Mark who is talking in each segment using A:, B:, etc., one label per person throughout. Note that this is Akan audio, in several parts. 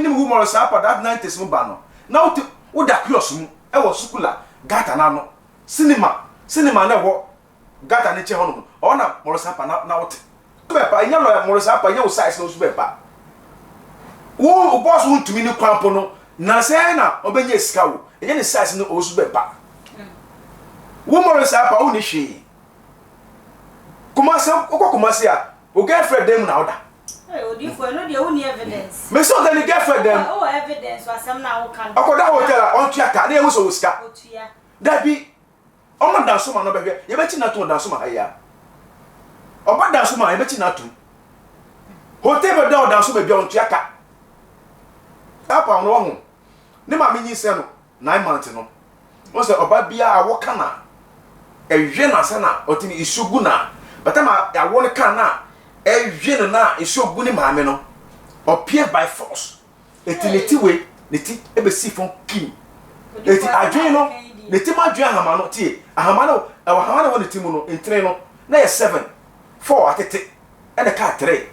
A: minim who Maurice Ampaw that 90s mu ba no na wo da kiosk mu e wo sukula gata na no cinema na wo gata ne che ho no o na Maurice Ampaw na wo te Bempah nya lawyer Maurice Ampaw nya wo size no su Bempah wo boss wo ntumi ni kwampo no na say na obenye sika wo enya ne size no o su Bempah wo Maurice Ampaw wo ni hwe kumase kumase a o girlfriend dem na oda
B: Odi for no dey only evidence.
A: Me so the girlfriend them.
B: Oh evidence was some na wo kan.
A: Akoda hotel on tuaka na e wo so sika.
B: Otua.
A: Da bi o ma Dansoman no behwe ye beti na to Dansoman haya. O ba Dansoman ye beti na to. Hotel be da Dansoman bi on tuaka. Apa no ho. Ne ma menyi se no 9 months no. Mo se oba bia a wo kana. Ehwe na se na otini isugu na. Batama ya wo ne kana ehwe na isugu ni maame no. Appear by force. Etineti we neti ebe si fon kim. Eti adwen no neti ma adwen ahama no tie. Ahama no ahama no neti mu no entre no na ye 7 4 atete e na ka 3.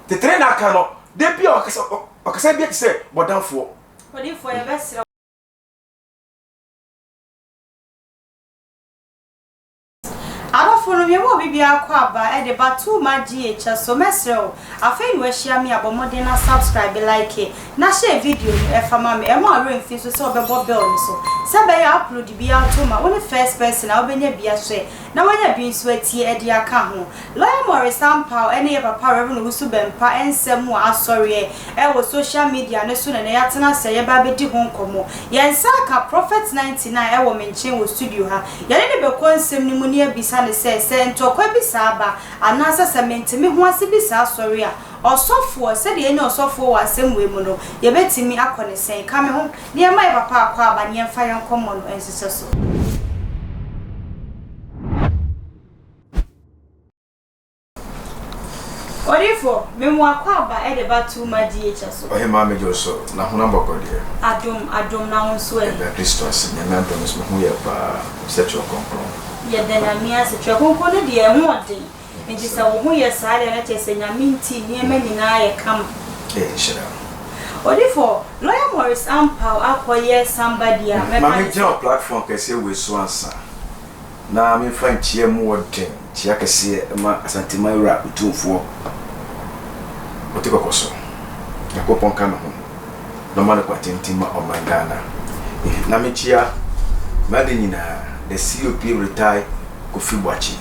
A: Te 3 na ka no de bia okasa bia ti se bodanfo.
B: Odifo ye besira Arofono yemo bibia akwa aba e de batu ma GH so mesrel afei we share me abomode na subscribe like na share video e fama me e mo are mfi so se obebo bell ni so se be ya upload bia to ma woni first person na obenya bia share na wanya bi nso atie e de aka ho lawyer Maurice Ampaw ene ye papa Reverend Owusu Bempah ensem wo asori e wo social media ne so na ya tena se ye ba be di ho nkomo yensa ka prophet 99 e wo menchen wo studio ha ye ne be konsem ni mu ne abisa se ntokwa bi saaba anasa sementimi ho ase bi sa asori a osofo se de enye osofo wa asemwe mu no ye betimi akone sen ka me ho ne ma ye papa akwa aba ne mfa ye nkomo no ensese so Orifo memu akwa aba e de batu ma DH so
A: O he ma me joso na hona bokode
B: adom na wonso e
A: da Kristo asenya na promise mo ye pa se cho konkron
B: ye dena mi ase cho konkron ne de e ho ode nti sa wo ho ye saare na chese nyaminti ni ema nyina ye kam
A: shira
B: Orifo lawyer Maurice Ampaw akoye somebody a
A: ma me job platform kese we so ansa na me fan chie mu woden chia kese ma asantima ura utumfo otiko koso yakopon kan ho no ma kwa tentima o mangana na me chia madinina the COP retire Kofi Boachi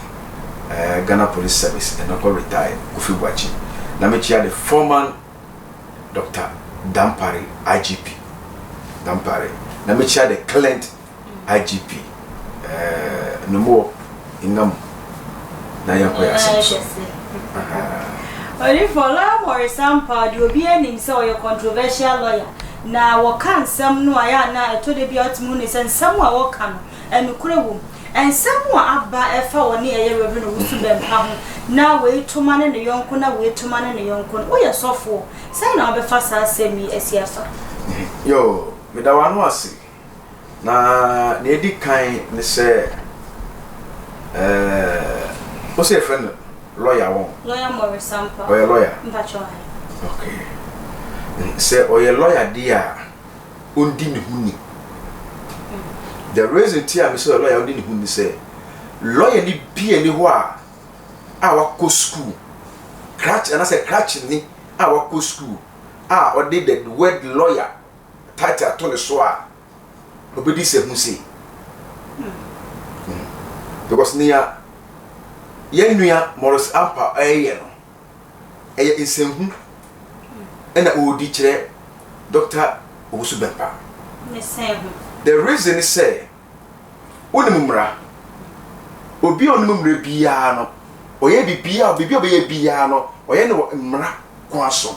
A: Ghana Police Service and not retire Kofi Boachi na me chia the former Dr. Dampare IGP Dampare na me chia the current IGP no more ingam na yakoya so
B: Orifo lawyer Maurice Ampaw di obi anim se o controversial lawyer na wo kan sam no aya na to de bi otmu ni se sam a wo kan enukure wo ensam a aba efa woni eye Reverend Owusu Bempah ho na we tuma ne yonko na we tuma ne yonko o ye sofo sai na obefa sa semi esiafa
A: yo me da wanu ase na ne di kan ne se what's your friend lawyer won
B: lawyer Maurice Ampaw
A: o ye lawyer
B: mpacho
A: okay say o ye lawyer dia ondi ne huni the reason tia me say lawyer ondi ne huni say lawyer ni bia ni ho a wa ko school crutch and I say crutch ni a wa ko school o did the word lawyer title to the so a obedi se hu say because near yenua Maurice Ampaw no eye insemhu ena odi kire Dr. Owusu Bempah
B: ne sehu
A: the reason is say onimumra obi onimumra biya no oye bibia obi obe biya no oye ne mra kwaso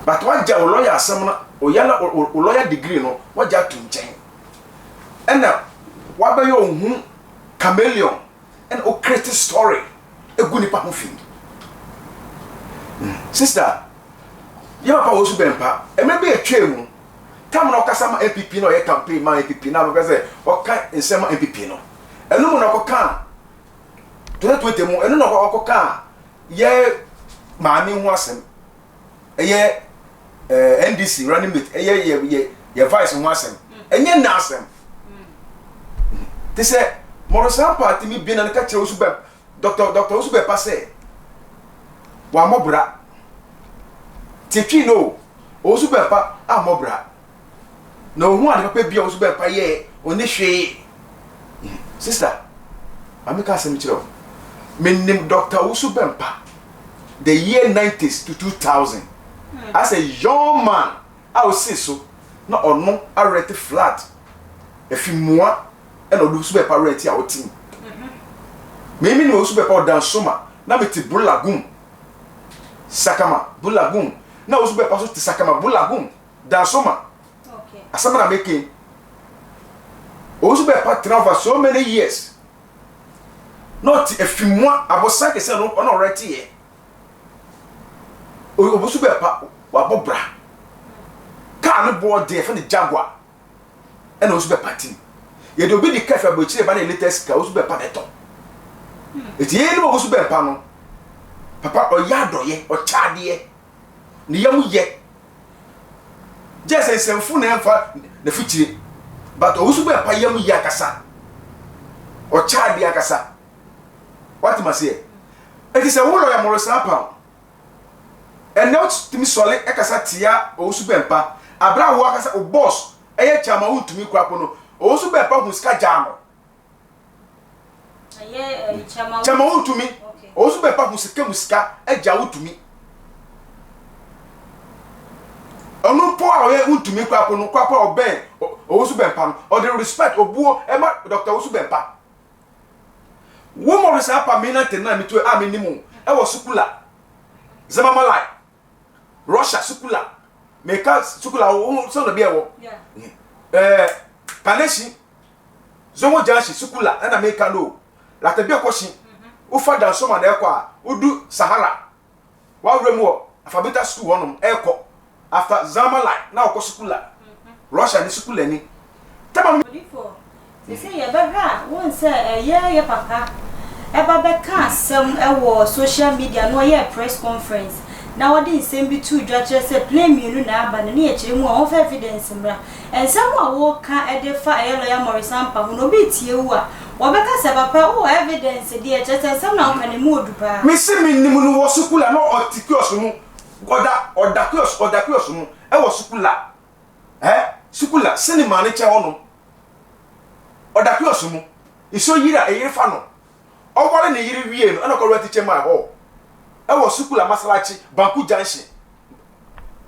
A: but waja lawyer asem na oyala lawyer degree no waja to nchen ena wabayo ohun chameleon and o create story a good nipa ho fi sister you papa Owusu Bempah e me be atwemu tam na okasa ma MPP no ye campaign ma MPP na no say oka nsema MPP no enu mo na okoka 2020 mu enu na okoka ye maami ho asem ye NDC running mate ye vice ho asem enye na asem they say Maurice party mi bi na ka kire Owusu Bempah Dr. Owusu Bempah say wa mobra titwi no Owusu Bempah a mobra no hu ade papa bi Owusu Bempah ye oni hwe sister amika asem kire o menim Dr. Owusu Bempah the year 90s to 2000 as a young man I will say so na ono arete flat efimua e no Owusu Bempah rete a otim me no Owusu Bempah Dansoman na meti Bulagum Sakama Bulagum na Owusu Bempah so ti Sakama Bulagum Dansoman okay asama na making Owusu Bempah travel so many years not efimua abosa ke se no ono rete ye Owusu Bempah wa bobra ka no board dey for the Jaguar and Owusu Bempah team ye do be the cafe bo chire ba na latest ka Owusu Bempah beto eti ye no Owusu Bempah no papa o yado ye o chade ye ni yamu ye just senfu na emfa na fichire but Owusu Bempah yamu ye akasa o chade akasa what must say it is a wolo ya Maurice Ampaw and not to me solid ekasa tia Owusu Bempah abra wo akasa o boss eye chama untumi kwapo no Owusu Bempah huska jamo aye chama untumi Owusu Bempah huska eja utumi onu po a ye untumi kwapo no kwapo oben Owusu Bempah o the respect obuo e ma Dr. Owusu Bempah wo Maurice Ampaw me na tena mi to amenimu e wo sukula zama malai Russia sukula meka sukula so na bia wo paneshi zongo janshi sukula na meka no la tabia koshi ufa Dansoman na ekwa udu Sahara wa remu alphabeta school wonum eko after Zamalai na okọ sukula Russia ni sukula ni tama
B: they say ye baba won say ye papa e baba ka asem e wo social media no ye press conference na what is same be two judge say play me na aba na e kire mu of evidence mra ensem a wo ka e de fa e lawyer Maurice Ampaw no be tie wu a wo be ka se papa o evidence de e chete ensem na ka ne mu odupa
A: me se me nimu no wo sukula no otikios mu odakios mu e wo sukula sukula cinema ne che wono odakios mu iso yira e yire fa no ogwale ne yire wie no na ko rati chema ho e wo sukula masalachi Banku Junction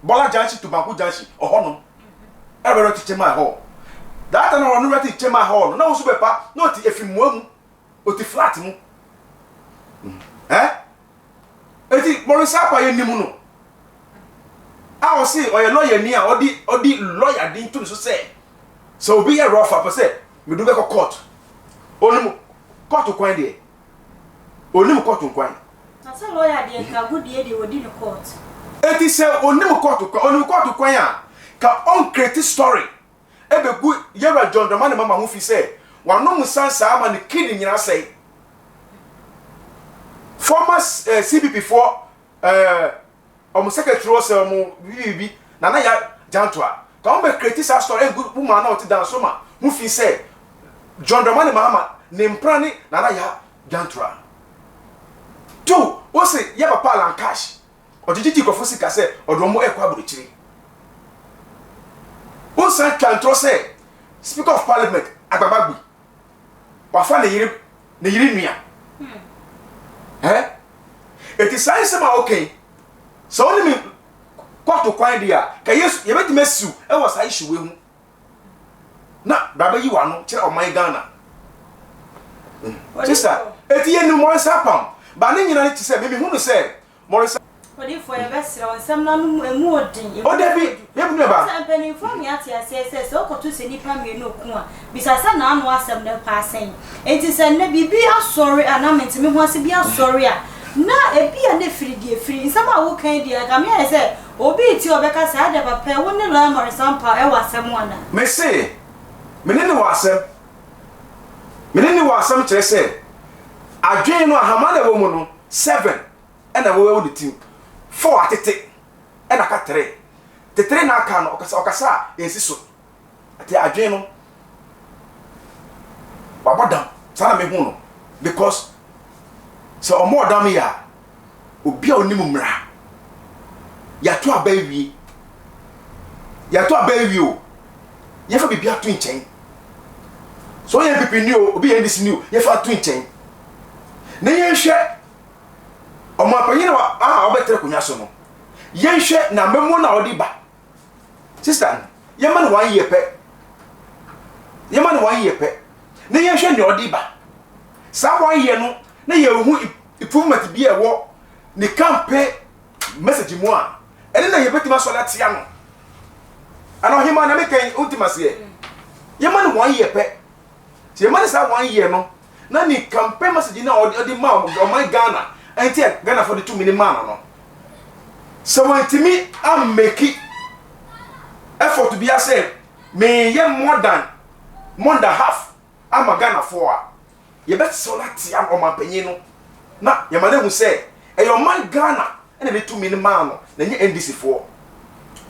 A: Bola Junction to Banku Junction ohono e be rati chema ho that na no rati chema ho no na Owusu Bempah no ti efimu mu oti flat mu eti Maurice Ampaw ye nimu no a o si o ye lawyer ni a odi lawyer din to so say so obi ye rough up say me do be court onimu court kwan de onimu court kwan
B: na say lawyer de ka go de odi no court
A: eti say onimu court kwan a ka on create story e be gu yera John Domani mama hu fi say wano musansa ama ne kid nyina say former CBP for omo secretary was omo bibi na ya jantoa ka on be create sa story good woman na oti Dansoman hu fi say John Domani mama ne mprani na ya jantoa two o say ye papa lan cash ojiji ko sika say odomo ekwa burichiri o say kantro say speaker of parliament agbabagbi wa fa ne yiri nua it is science ma okay so only me kwatu kwan dia ka yesu ye beti mesu e wo sai hwe hu na baba yi wa no kire o man Ghana sister eti enu Maurice Ampaw ba ne nyina ne ti se me hu no se Maurice
B: odi for ye besira onsem na no emu odin
A: o debi ye bu ne ba
B: se mpeni fo mi ati ase so ko to se nipa mi no ku a bisasa na anu asem na pa asen enti se na bibi asori anament me ho ase bi asori a na ebi a ne firi nsem a wo kan dia ga me ase obi ti obeka sa ade papa wo ne la Maurice Ampaw e wasem ana
A: me se me ne wasem kire se adwen no ahama na wo mu no 7 and I will the team 4 atete and I cut 3 tetere na aka no okasa ensi so ati adwen no wabodam sana me hu no because so omo dam ya obi a onim mra ya to abawie o ye fa bibia to nchen so ye pipi ni o obi ye ndisi ni o ye fa to nchen na ye hwe omo apanyi na obetre kunya so no ye hwe na memo na odi ba sister ye man 1 year pe na ye hwe ni odi ba sa 1 year no na ye hu improvement bi e wo ni campaign message mu a ene na ye betima so latia no ana hima na mekan ultimacy ye man 1 year pe ye man sa 1 year no na ni campaign message na odi ma o my Ghana enti Ghana for the 2 million man no so wantimi am make effort to be as me ye more than half am Ghana for ye bet so latia o mampanyi no na ye man hu say e your man Ghana ene the 2 million man no na nye NDC for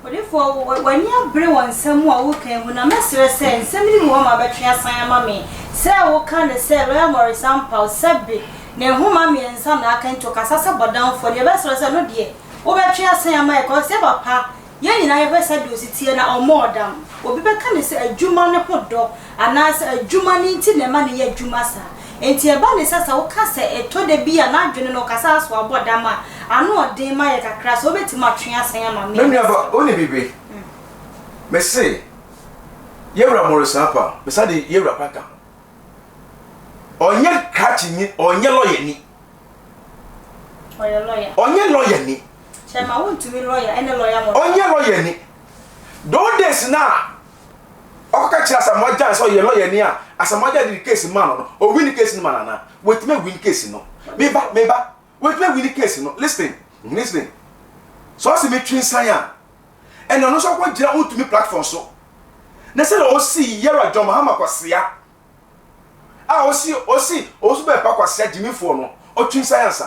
B: when you bring one somewhere who can when a messer says, send me one my battery assign mammy. Say, what kind of say, Maurice Ampaw, Sabby, near whom mammy and son I can talk as but down for the best was no dear. Oh, battery assign my cause, papa. Yen I ever said you sit here or more damn. Or be can say a Juman put dog, and I say a Juman tin the money yet Jumasa. And tia bunny says, I will cast it to the be an adjourn no casas or bodama. I know a day my crass over to my tree as I am.
A: Never only baby. Me say, Yera Maurice Ampaw, beside the Yera Paka. On your catching it, on your lawyer ni.
B: Or your lawyer.
A: On your lawyer ni.
B: Chama, I want to be lawyer and a lawyer.
A: On your lawyer ni. Don't this now. Catch as a mother, so your lawyer near as a mother the case man or win the case man. Wait me win case no. Maybe. Wait me win the case no. Listen. So as me train science. And no so kwa gira to me platform so. Na say o see yera John Mahama kwasia. O see be pa kwasia Jimmy for no. O train science.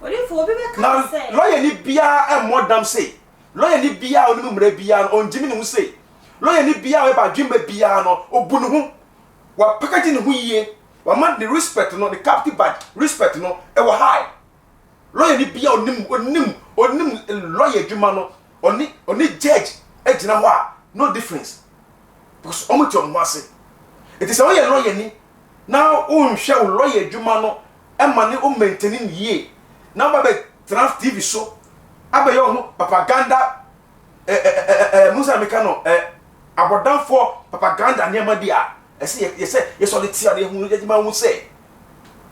B: Odi for be
A: can say. Lawyer ni bia e modam say. Lawyer ni bia onu mra bia on Jimmy no say. Lawyer ni bia we ba dwemba bia no obu no ho wa package ne ho yie wa man the respect no the captive badge respect no e wa high lawyer ni bia onim lawyer dwuma no oni judge e gina ho a no difference because omo ti omo ase it is a lawyer ni now on hwe o lawyer dwuma no e ma ne o maintain ni yie na ba be trans TV so abaye ho propaganda Musa Mekano abodan for propaganda niam dia ese ye so le tia de hu ejima hu say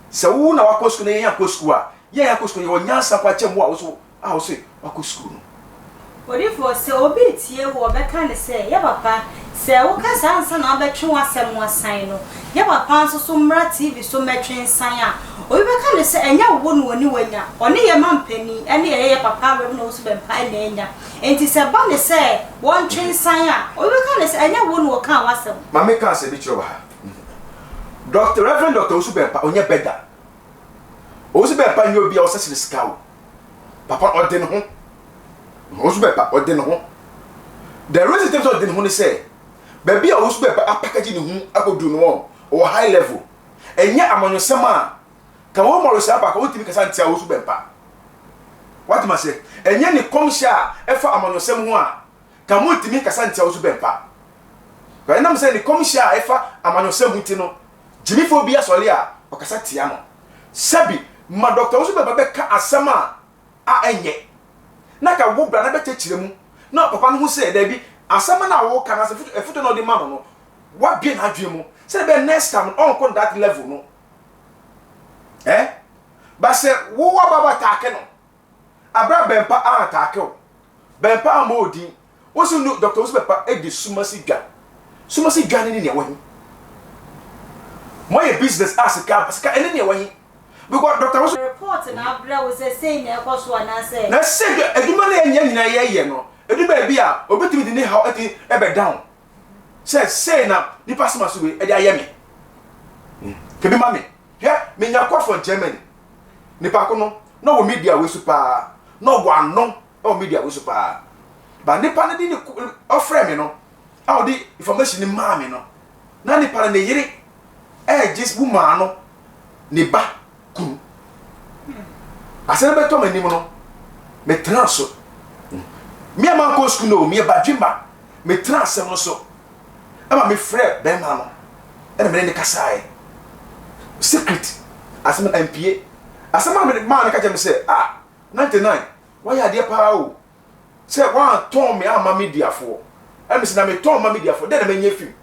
A: se wu na wakosku na ye yakosku a ye yakosku ye onyansa kwa chem wa so a wo say wakosku no
B: odi for se obi tie wo be kan say ye papa se wo ka sansa na abetwe wasem wasan no ye papa nso so mra TV so metwe nsan a obi be kan say enya wo no oni wanya oni ye mampani ene ye papa we no so Bempah ene enya enti se ba ne say won twe nsan a obi kan say enya wo no kan wasem
A: ma me kan say bi chiro ha Dr. Reverend Dr. Owusu Bempah onye beda Owusu Bempah nyo bia o sese sika papa ode no ho Owusu Bempah ode no ho the reason of the ho say baby Owusu Bempah apackage ni hu akodu no o high level enya amanyosem a ka wo Maurice Ampaw ka wotimi kasa ntia Owusu Bempah what ma say enya ni komsha efa amanyosem ho a ka wotimi kasa ntia Owusu Bempah ka ena me say ni komsha efa amanyosem hu ti no jimifo bia sole a o kasa tia no sabi ma Dr. Owusu Bempah be ka asema a enye na ka wo bra na be chechire mu na papa no hu say da bi asema na wo kana se efuto no de ma no wa bia na adwe mu say be next time on kon that level no ba se wo wa baba take no abra Bempah a take o Bempah ma odi wo so no Dr. Owusu Bempah e di sumasi dwa ni ne wahi my business as ka ene ne wahi because Dr. Owusu
B: report na abra we say na ekoso na say
A: eduma na enya nyina ye no eduma bi a obetimi di ne ha eti ebe down say na ni pastor so we e di ayeme kebi mame me nya kwa for Germany ni pa ko no wo media we super no wo anon o media we super ba nipa ne di ni ofre me no a di information ni ma me no na nipa ne yiri just woman no ne ba ku asem beto manim no me transo me am go school no me ba dwima me transem no so ama me frɛ Bempah no ɛna me ne kasae secret asem MPA asem ma man ka jam say 99 why ya dia pa o say one ton me ama media fo ɛme se na me ton ma media fo de na me nya film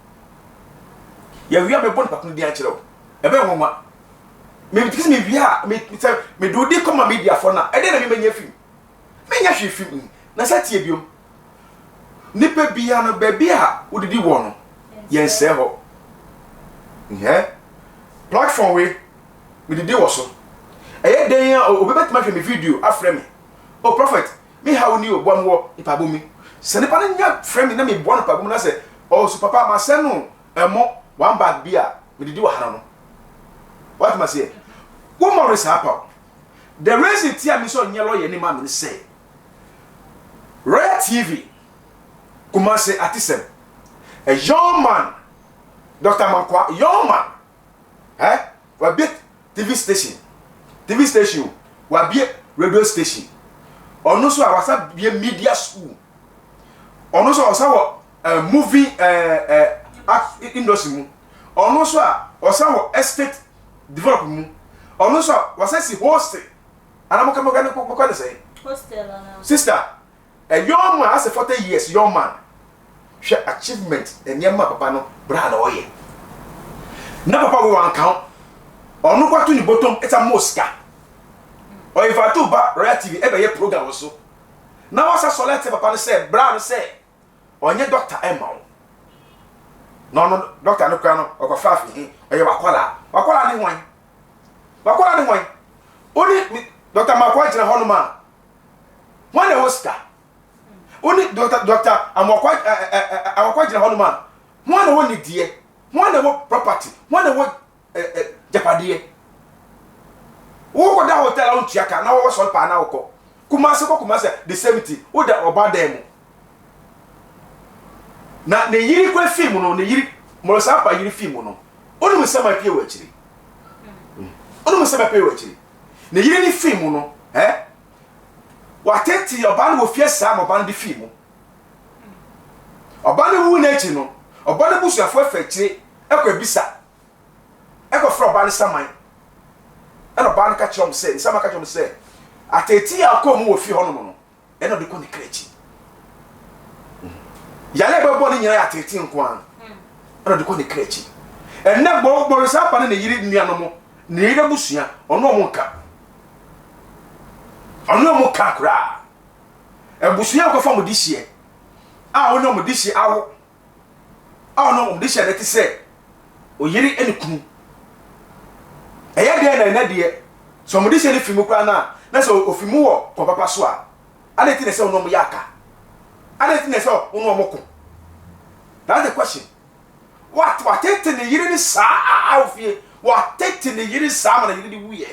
A: ya wia me bon pa no di an kyerɛ o ebe nwoma me bitis me wia me do di koma media fo na de na me nya film me nya hwe film na sa tie biom nipa bia no ba bia wodidi wo no yen se ho platform we didi wo so eye den ya obebetima hwe me video afre me oh prophet me how ni obom wo ipa bomi se nipa na nya frɛ me na me bo no pa bomi na se oh so papa ma se no emo one bag bia me didi wo hana no what ma say wo Maurice Ampaw the reason tia me so nya lawyer ni ma me say Royal TV Kumase Atisem a young man Dr. Mankwa young man wa bit TV station wa bit radio station ono so awasa bit media school ono so awasa wo movie industry mu ono so awasa wo estate development mu ono so awasa si hostel anamoka moga ne kokko ne say
B: hostel ana
A: sister a young man has a 40 years young man share achievement and yamma papa no bra na oye na papa we wan count onu kwatu ni bottom eta mosca o if atu ba Royal TV e be ye program so na wasa select papa no say bra no say onye doctor Emma no doctor no kwa no okofa afi oye wakwala ni hwan oni doctor Makwa jina hono ma wane hosta oni doctor amokwa jina hono ma wane woni die wane wo property wane wo japadie wo ko da hotel on tiaka na wo so pa na wo kumase the 70 wo da obadem na ne yiri kwa film no ne yiri Maurice Ampaw yiri film no oni musama pie wa chiri oni musama pie wa chiri ne yiri ni film no wateti oban wo fie sa mo ban di film oban wu na echi no oban busu afo afa chiri ekwa bisa ekwa fro oban saman eno ban ka chom se sama ka chom se ateti akom wo fie hono no eno de ko ne krechi yale bebo ni nyina ateti nko an eno de ko ne krechi enne bo Maurice Ampaw ne yiri nuano mo ne yiri busua ono mo nka ono mo kakra ebusuya ko fa mo dihie ono mo dihie awo ono mo dihie na ti se oyiri enikunu eya de na de so mo dihie ni fimu kra na so ofimu wo ko papa so a ade ti ne se ono mo yaka ade ti ne se ono mo ko that's the question what it ne yiri ni sa awfie what it ne yiri sa ma na yiri di wuye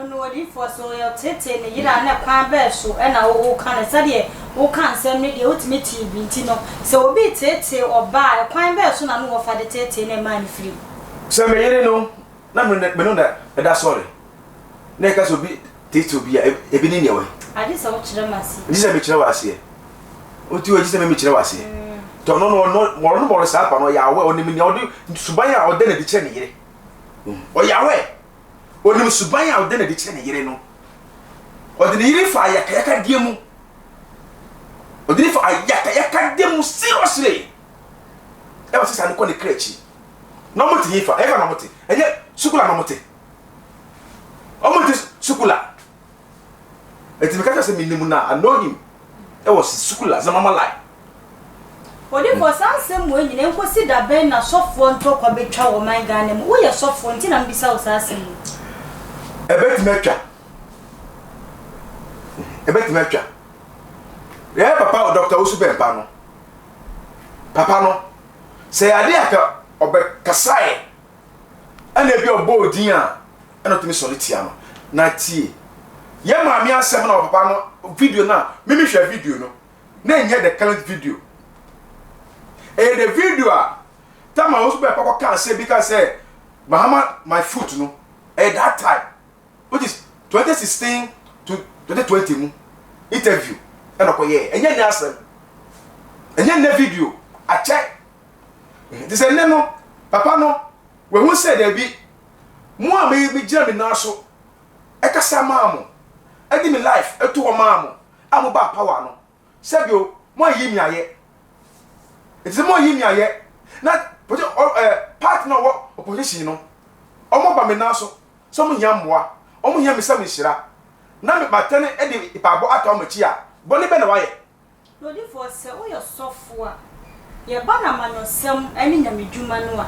B: no what if for so your tete ne yira na kwan be so e na wo kan se de wo kan sem ne de ultimate TV nti no se obi tete oba kwan be so na no wo fa de tete ne man free
A: se me yiri no na me no da sorry na ka so bi tete obi a ebi ni ne we
B: ade se wo kire masi
A: ade se me kire wase oti wo ade se me kire wase to no Maurice Ampaw no ya we onim ni odi suban a ode na di kire ne yire o ya we onim suban a ode na di kire ne yire no ode ne yire fa ya die mu ode ne fa ya die mu seriously e wa sisa ne ko ne krechi no mo ti fa e fa no mo ti enye sukula no mo ti o mo ti sukula eti me ka se minimu na I know him e was sukula za mama lai
B: odi for sansem mo nyine nkosi da ben na sofo ntokwa betwa wo man gane mu wo ye sofo nti na mbisa wo sasem
A: ebeti metwa ya papa o Dr. Owusu Bempah no papa no se ade aka obe kasae ana bi obo odin a ana tumi solitia no na tie ye maami asem na papa no video na mimi hwe video no na nye the current video the video time I also be papa can say because say Bahama my foot no at that time which is 2016 to 2020 interview and okoye enye ni asem enye na video a check this ene no papa no we who say there be mo am be gira me na so e kasa maamo e di me life e to o maamo amu ba power no sebio mo yi mi aye it is mo yi mi aye na partner wo opposition no omo ba me na so mo nyamboa omo nya me sam hira na me batene e di ipabo ata omo chi a boni be na waye
B: no di for se o yo sofo a ye ba na manosem ani nyamedwuma no a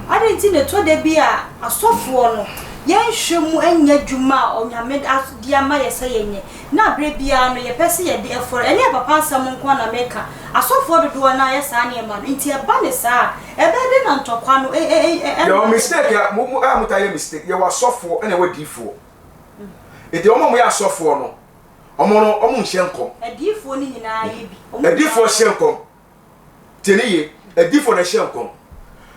B: adenti ne to de bi a asofo no yen hwemu anya dwuma o nyame dia ma ye se yenye na bre bia no ye pese ye de efor ene papa asam nko na meka asofo dodo na ye sa na ye ma nti e ba ne sa e be de na ntokwa no
A: your mistake ya mutaye mistake ye wa asofo ene we difo ede omo ya asofo no omo nhyenko
B: adifo ni nyina ye bi
A: adifo hyenko teniye adifo na hyenko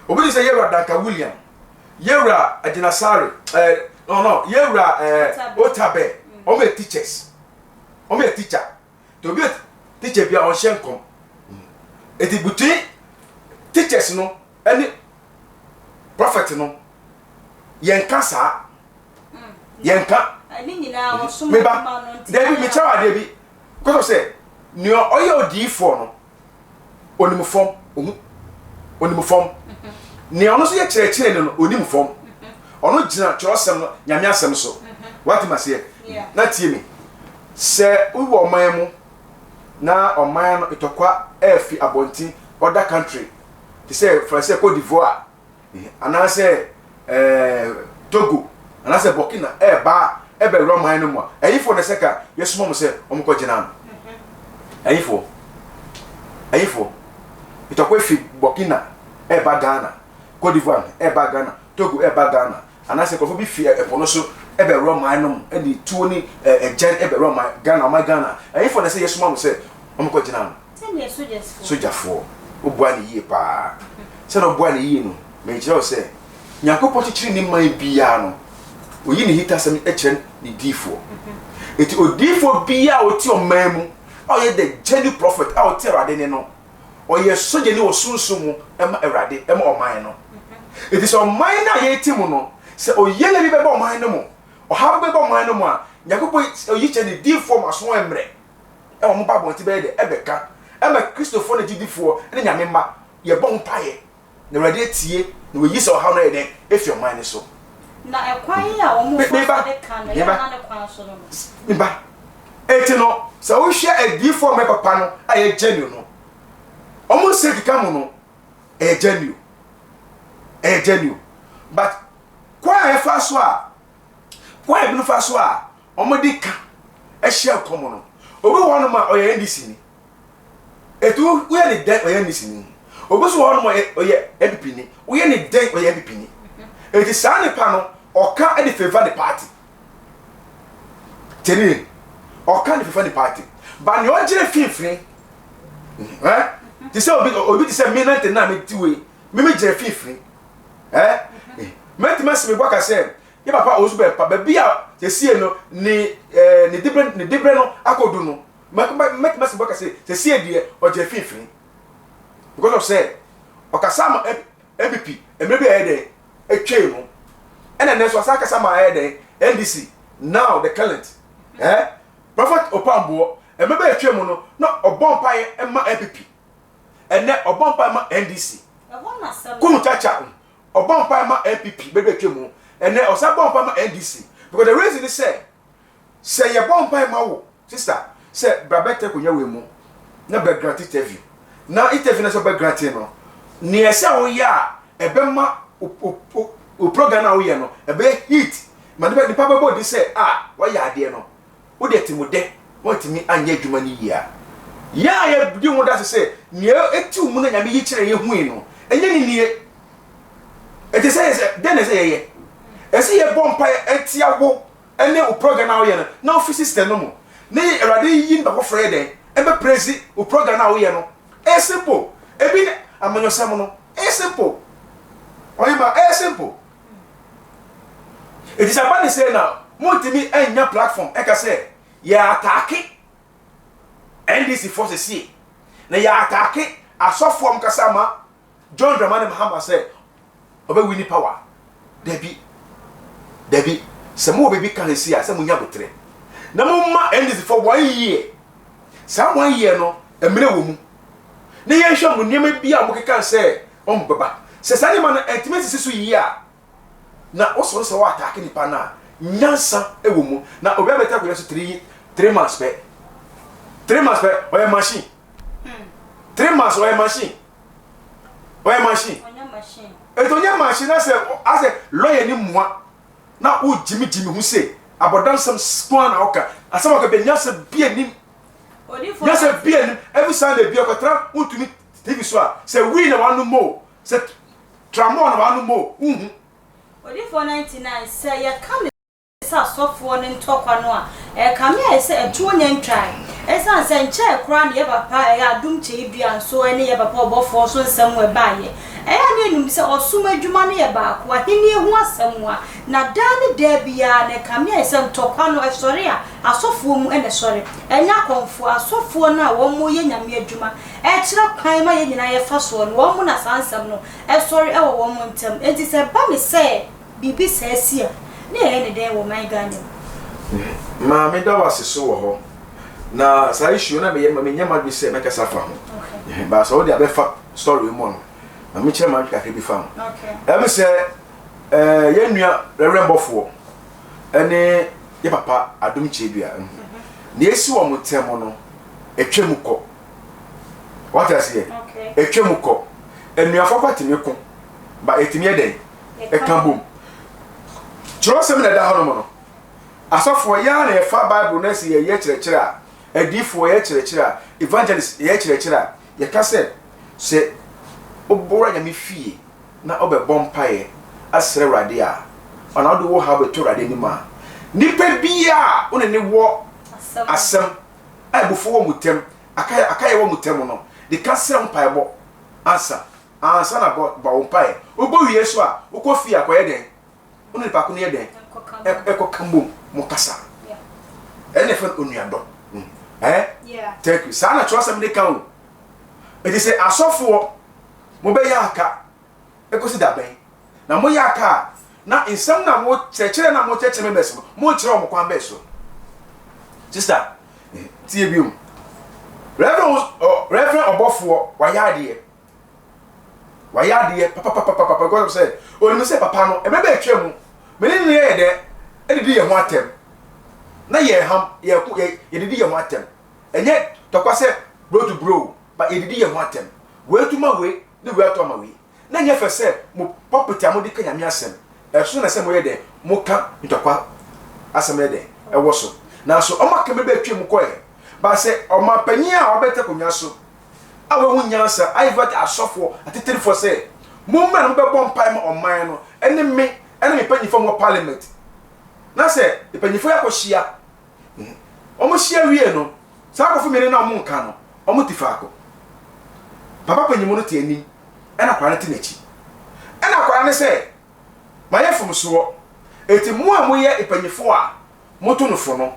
A: obi say yewra Dr. William yewra Adinasari no yewra Otabe omo teachers omo teacher to be teacher bia on hyenko eti buti teachers no any prophet no yenka sa yenka
B: ani nyina wo so
A: ma no David me chawa David because say ni oyo odifo no onimfom onimfom ni ono so ye kire no onimfom ono gina chosem no nyame asem so what ma say na tie me se uwo oman mu na oman no itokwa efi abonti other country to say France Cote d'Ivoire ana say Togo ana say Burkina ebe roman no mo ayifo na seka yesumo mo say omko gina ayifo itokwa efi Burkina eba Ghana Cote d'Ivoire eba Ghana Togo eba Ghana ana say ko bi fi epono so ebe roman no e di tuo ni ejen ebe roman Ghana ma Ghana ayifo na say yesumo mo say omko gina
B: tell
A: soja for obuani yie pa se no obuani yie no me kire o se nyakopo chichiri ni man bia no oyi ni hita se e kire ni difo eti odifo bia oti o mamu o ye the genuine prophet a oti Awurade ni no o ye soja ni osunsumu ema Awurade ema o man no eti so man na ye ti mu no se o ye le bi be o man no mo o ha be o man no mo a nyakopo oyi kire ni difo maso emre e o mo ba bon ti be de ebeka ema Christopher na gidifo ene nyame mma ye bon paye na Awurade tie na we yisa o ha no ye den if your mind so
B: na ekwan ya o mo fo de kan no ya na ne kwan so no
A: mba eti no so wo hwe adifo me papa no aye genuine no o mo se kika mo no genuine but kwa e fa so a kwa e bi no fa so a o mo di ka e hye komo no obi wo no ma o ye ndisi ni etu we ni den o ye ndisi ni obi so wo no ma o ye epipini we ni den o ye epipini eti sa ne pa no oka e di favor the party teni oka di favor the party ba ni o jire finfin ti se obi ti se me na na me tiwe me jire finfin me bwaka se ye papa Owusu Bempah ba bia se sie no ni different no akodu no me bwaka se sie die o jire finfin because of say okasama MVP emrebi ede etwe mu ena neso asaka sama ede NDC now the current prophet Opambo emebe etwe mu no na obompa ye ema MVP ene obompa ema NDC kunu chacha obompa ema MPP bebe etwe mu ene osabompa ema NDC because the reason is say ye bompa ema wo sister say brabete kunya we mu na background interview na interview na so background no ni ese wo ya ebema o program na wo ye no ebe hit ma ni papa body say wa ya ade no wo de timude won timi anya adwuma ni yia ya ye di wo da say ni eti mu na nyame yi kire ye hui no enye ni nie eti say den say ye ese ye bompa etia wo ene o program na wo ye no na office system no mo ni Awurade yi nba ko frɛ den ebe praise o program na wo ye no e simple ebi amanyosem no e simple oyima e simple it is about say now multimi enya platform e ka say ya attack NDC forces see na ya attack asofo am kasa ma John Dramani Mahama say obe wini power Debi se mo baby kan see a se mo nya botre na mo ma NDC for 1 year some 1 year no emre wo mu na ye hwe mo niam bia mo keka say on baba se sane ma no intimacy sisu yi a na oso so wa attack ni pa na nyansa e wo mu na obi abeta ko so 3 months pe 3 months pe oya machine 3 months oya machine etonya machine na say ase lawyer ni moa na o jimi hu say abodan some squan na oka asama ka be nyasa bia nim nyasa bia nim every Sunday bia kwatra untumi TV so a say we na wanu mo say tramon na wanu mo
B: odi for 99 say ya come sa sofo ne ntokwa no a kame ya say etuo nya ntwan esa say nche kra ne ya papa ya adum che idua so ne ya papa obofo so nsam we baaye eya ne num say osum adwuma ne ya baako ahini hu asamwa na dane da bia ne kame ya say ntokwa no esori a asofo mu ene sori enya konfo asofo na wo mu ye nyame adwuma e kira kwan ma ye nyina ye fa so no wo mu na sansam no esori e wo mu ntem enti say ba me say bibi say sia ne ene den wo man gane
A: ma me da wase so wo ho na sa issue na me nyama bi se meka safa ho ba so dia be fa story mo no na me kire man ka bi fa ho e be se ye nua rerembofo ene ye papa adum chedua na esi wo mutemo no etwem ko what I say etwem ko enua fa kwatime ko ba etime den e kan bom Trosem na da hono no asofo ya na fa Bible na si ye kirekire a adifo ye kirekire a evangelist ye kirekire a ye ka se obora nya me fie na obebọ mpae asere rade a ona do wo ha beto rade ni ma nipa bia one ne wo asem aibufo wo mutem akaya wo mutem no de ka sere mpae bo ansa na ba wo mpae obo wie so a ukofie akoye den oni pa ko ne den eko kambo mo kasa ene fa onuado thank you sana chosa me kan e dey say asofo mo be ya aka ekosi da ben na mo ya aka na insam na mo chekere na mo chekere me beso mo kire mo kwan beso sister tie biom reverend obofo wa ya de papa God say o ni say papa no e be be twem me ni ye de e didi ye ho atem na ye ham ye didi ye ho atem enye tokwa say bro to bro but ye didi ye ho atem we to ma we ni we to ma we na nye fe say mo property amodi kanya mi asem e so na say mo ye de mo ka ntokwa asem ye de e wo so na so o ma ka me be twem ko ye ba say o ma panyi a obete konwa so awe hu nyansa aivat asofo ateteri for say mo man be bon pai ma oman no ene me panyifo mo parliament na say the panyifo yakohia omo hia wie no sa akofo me na omo nka no omo tifako papa panyimo no te ani ena kwara te nachi ena kwara ne say maye fom so eti mo a mo ye panyifo a moto no fo no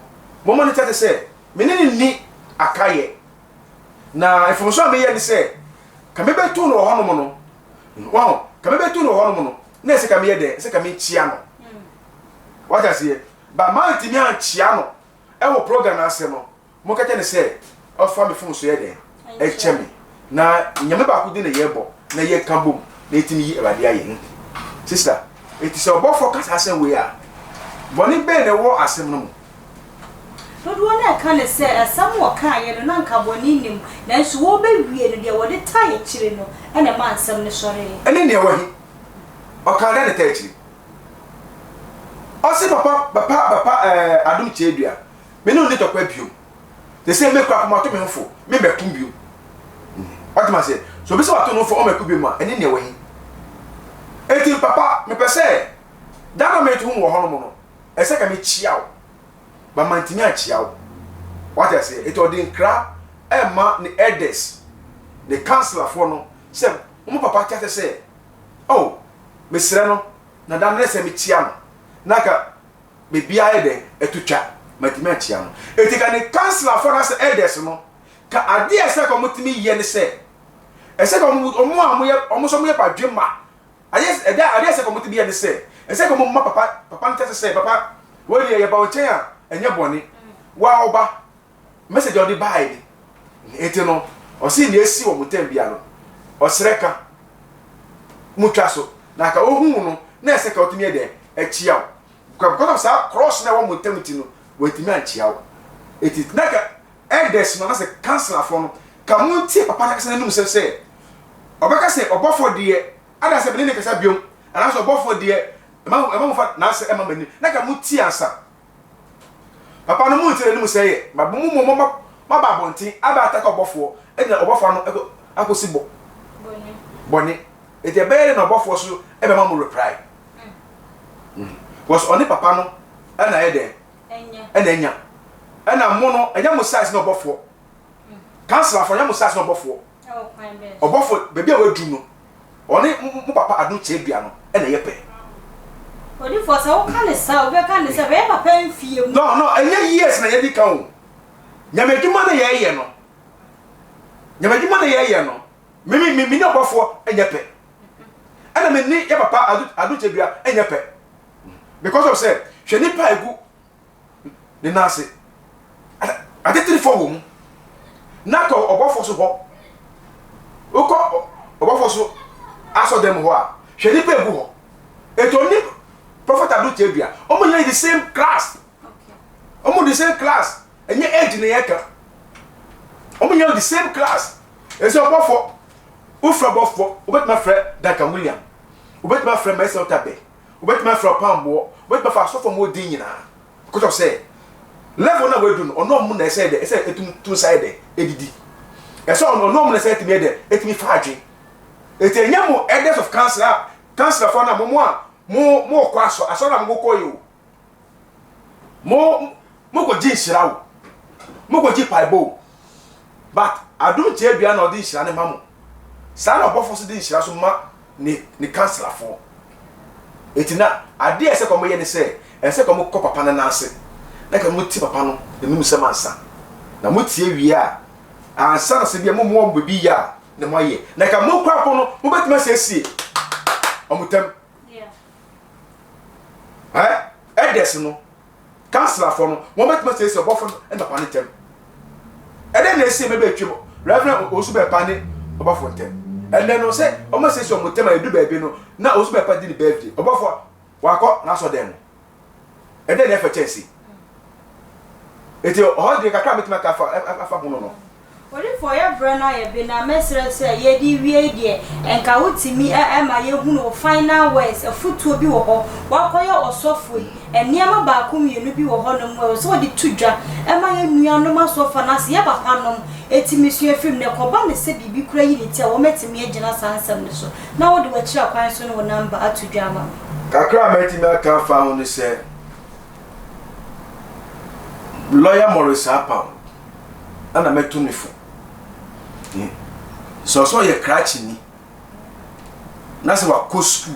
A: mo mo ne tete say me ni akaye na information a me ye ni say ka me betu no ho no no wow ka me betu no ho no na se ka me ye de se ka me chia no what I say ba ma ntimi an chia no e wo program na ase no mo ka tene say ofa me fun so ye de e chemi na nyame ba ku di na ye bo na ye kambom na etimi yi abade aye sister it is about focus ase we a boni be na wo asem no
B: Dodo na ka ne se asam wo ka ye no na nka boni nim na nso wo be wie no de wo de ta ye kire no ene ma asem ne sore
A: ene ne wahi o ka da ne ta kire o se papa adum chedua me no ne to kwa biom they say me kwa ma to me hofo me be kum biom what ma say so be so ato no fo o me ku biom a ene ne wahi eti papa me pese da na me tu ho ho no no e se ka me chia o ba mantimi a chia o what I say it odin kra Emma ni elders the councillor for no say mo papa tete say oh mesre no na dan na se me tia no naka be bia e de etutwa matimi atia no etika ni councillor for na say elders no ka ade ese ko mutimi ye ne say ese ko omo amoye omo so moye padwema ade ese ko mutimi ye ne say ese ko mo papa tete say papa wo ye ba o chen a enye boni wa oba message on the buy eti no o si ni esi wo mutem bia no o sreka mutwa so na ka ohun no na ese ka otimi de achia wo because of sa cross na wo mutem ti no wetimi achia wo eti na ka elders no na se councillor for no ka munti papa na kase na num se obeka se obofo de ada se bene kasa biom ana so obofo de ema fa na se ema mani na ka muti ansa papa no munti na num se ye ba mo ba bonti aba ataka obofo enya obofo no akosi boni eti ebe na obofo so ebe ma mo reply was oni papa no na ye de enya na mo no enya mo size na obofo councillor for enya mo size na obofo bebi a wadu no oni mo papa adu che bia no na ye pe
B: odi for say o kan sa o be kan sa be papa enfie mu
A: no enya years na ye di kan o nyamedwuma na ye no nyamedwuma na ye no mimi na obofo enya pe ana me ni ye papa adu che bia enya pe because of say hwe ni pa egu ni nase ade three four wo na ko obofo so ho uko obofo so aso dem ho a hwe ni pa egu ho eto ni prophet adu che bia omo nya the same class omo the same class enye age na yeka omo nya the same class ese obofo ufra bofo obetma frɛ Daka William obetma frɛ Maurice Otabe obetma frɛ Pambo obetma fa so for mo din nyina because of say level na we do no ono mo na ese de ese etum two side edidi ese ono mo na ese etimi de etimi fa adwe eti enya mo elders of councillor for na mo kwa aso na mo ko yo mo ko ji nshira wo mo ko ji paibo but adum tie bia na odi nshira ne mamo sa na obofo so di nshira so ma ni councillor for etina ade ese ko mo ye ne se ese ko mo ko papa na nase na ka mo ti papa no enum se mansa na mo tie wi a ansa na se bia mo bebi ya ne mo ye na ka mo kwa po no mo betima se sie omutem edes no councillor for no mo betima se sie obofo e na pa ne tem ede na esi mebe atwem reverend Owusu Bempah ne obofo tem ende no se o ma se sie omutem a edu baabi no na Owusu Bempah di ni birthday obofo wakọ na so dem ede na efa chance eti o de kakra metima ka afa bono no
B: odi for ya brana ye be na mesre se ye di wie die enka wotimi ma ye hu no final words afutuo bi wo ho wakoyo osofo eniama ba ko mienu bi wo ho no mo so di tudwa ma ye nuanom asofa na se ye papa nom etimi su afim ne koba ne se bibi kura yi ni ti a wo metimi agina sansam ne so na wo de wachira kwan so no wo number atudwa ma
A: kakra metimi aka fa ho ne se lawyer Maurice Ampaw ana metunifo so ye crachi ni na se wa ko school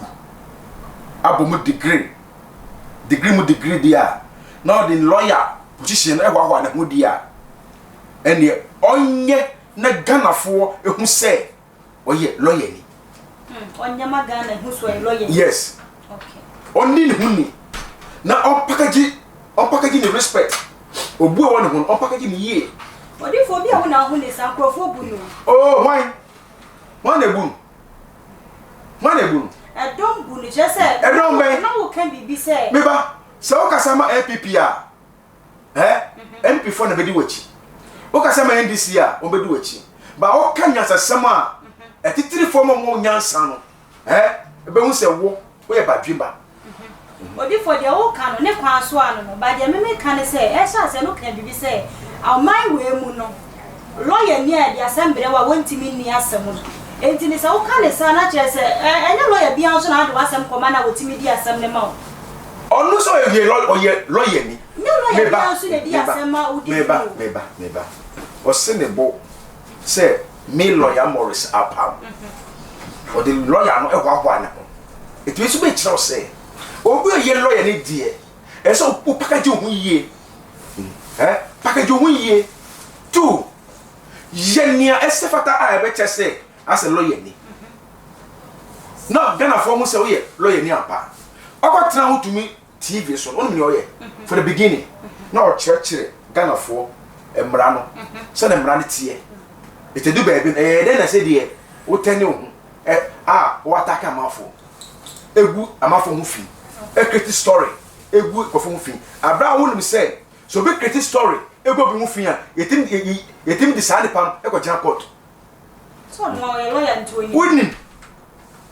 A: abomu degree dia na the lawyer position e wa na ho dia ene onye na ganafo ehu se oye lawyer ni
B: onye magana ehu so lawyer
A: yes
B: okay
A: onni ni huni na on package ni respect obu e won hu on package ni ye
B: odi fo bi a wona hu ne san krofo bu no
A: oh why na bu
B: edom bu ni je se
A: edom ben
B: na wo kan bibi se
A: me ba se o kasa ma MPP a MP for na bedi wachi o kasa ma NDC a o bedi wachi ba o kan nya sasam a etitiri fo mo nyansa no ebe hu se wo ye badweba
B: odi fo de wo kan no ne kwan so ano no ba de me kan se e sha se no kan bibi se amai we mu no lawyer ni a dia assemble wa wontimi ni asem no enti ni sa wo kan sa na che se enya lawyer bia so na ado asem koma na wotimi di asem ne ma
A: onu so ye lawyer ni
B: no lawyer bia so ne di asem ma udi
A: me ba o se ne bo say me lawyer Maurice Ampaw or the lawyer no e it will be true say obi ye lawyer ni die e so o package ho yie package ho yie two yenia esefata a be che as a lawyer ni no Ghana for mu say we lawyer ni apa okotra ho tumi TV so no me oye for the beginning no church Ghana for emra no so na emra ni tie it do baby then I say there wo tani ho wo attack amafo egu amafo ho fi a create story egu kofo ho fi abra wo no say so be create story egu bi ho fi a yetim decide pam e ko jam court
B: so no lawyer ntoni
A: wouldn't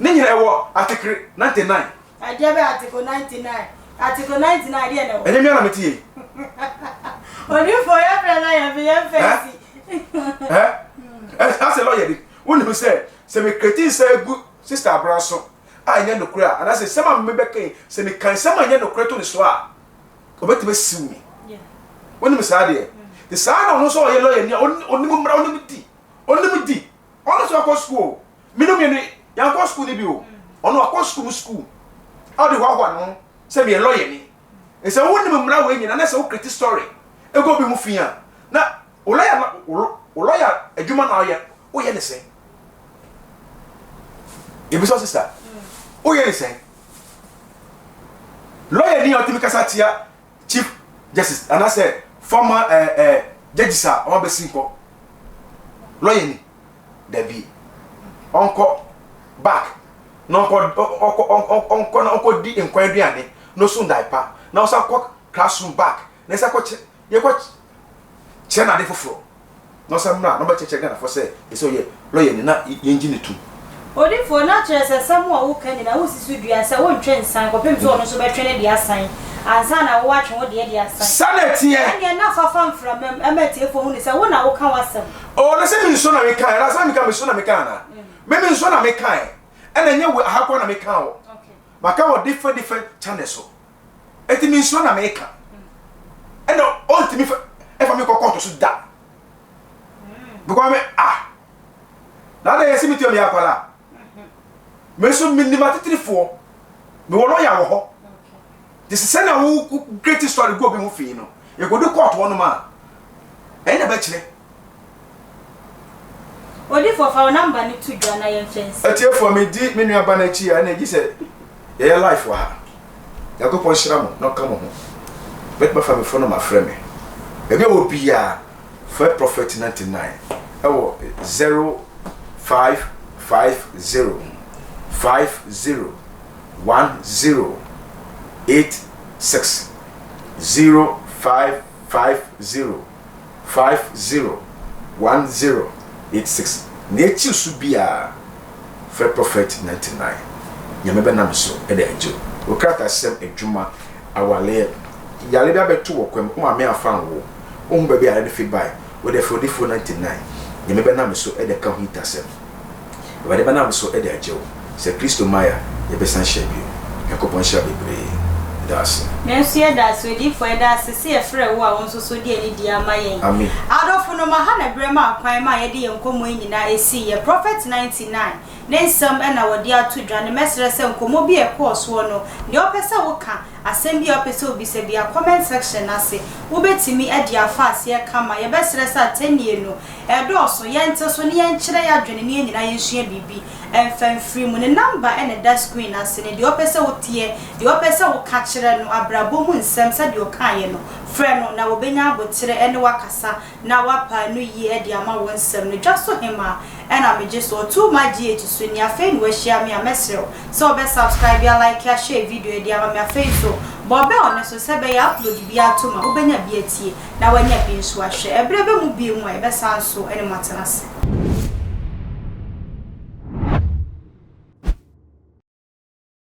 A: Nini ewo article 99.
B: I give article 99. Article 99 there no.
A: Enye mi na metie.
B: Only for your friend I have your fancy.
A: As a lawyer, when you say me create say good sister Abraso. I nya no kura and I say some me beke say me kan some nya no kura to the so a. Obeti be siw me. Yeah. When you say there. The son no so ye lawyer ni oni mu mra oni mu di. Oni di. Ono so akọ school. Me no me ni yan go school ni bi o ono akọ school how the wa no say be lawyer ni e say woni mmra we nyina na say wo create story e go bi mu fia na o lawyer adwuma na o ye ne say e bi so sister o ye ne say lawyer ni o timi kasa tia chief justice and I say former judges are on be sinko lawyer ni David onko back no onko di enkwan aduane no so ndaipa na osa kwa classroom back na esa kwa ye kwa che na de foforo no sa mra no ba cheche Ghana for say so ye lawyer ni na ye ngine tu
B: odi for na chere se samu a wo kan ni na wo sisu dua se wo ntwe nsan ko pem so no so be twe ne dia san ansa na wo atwe wo de dia san
A: sanity
B: e na fafa mfra mem emete fo hu ni se wo na wo kan wasem
A: o na se mi so na me kan na se mi kan me so na me kan na me so na me kan and enye we hakwa na me kan wo okay maka wo different channels so eti mi so na me kan and on ti mi e fa mi ko court so da because me na da yesi mi ti o mi akwala me so mi ni matitrifo me wo lawyer wo ho this is na wo great story go bi mu fi no e go do court wo no ma e na ba kire
B: odi for phone number ni to dwa na yen fence
A: atie for me di me nua ba na chi a na gi se ye life wa ha ya go pon shira mo no ka mo ho bet ba fa me phone ma frɛ me e be wo bia for prophet 99 e wo 0550 501086 0550 501086 nechi su bia for prophet 99 nyame na so e de ajo o krata sem adwuma awale yale bia beto wo kwem o ame afan wo o hu ba bia de fi bai we de 4499 nyame na so e de ka hu itasem we de na so e de ajo se Kristo maya ye be san hye bio yakopon hye bebre das
B: mensia das we di for das se e frɛ wo a won so di ani di amayen
A: amen
B: adofo no ma ha na brema akwan ma ye de yenkomo nyina esi ye prophet 99 nensam na wodi atu dwa ne mesere se nkomo bi e course wo no ne opese wo ka asem bi opese obi se bia comment section ase wo betimi e dia fast ye kama ye besere sa tenie no e do so ye nte so ne ye nkyere ya dwene ne nyina ye nsua bibi enfan free mu ne number e ne da screen ase ne de opese wo tie de opese wo ka kyere no abrabo mu nsem se de o kan ye no frɛ no na wo benya abotere ene wakasa na wapa no yi e de ama wo nsem ne dwa so hema ena meje so to ma gh so ni afa ni wa hia me amesrew so be subscribe ya like ya share video e de ama me afa so bobe one so se be ya upload bi atoma wo benya bi atie na wanya bi nso ahwe ebrebe mu bi mu e be san so ene matenase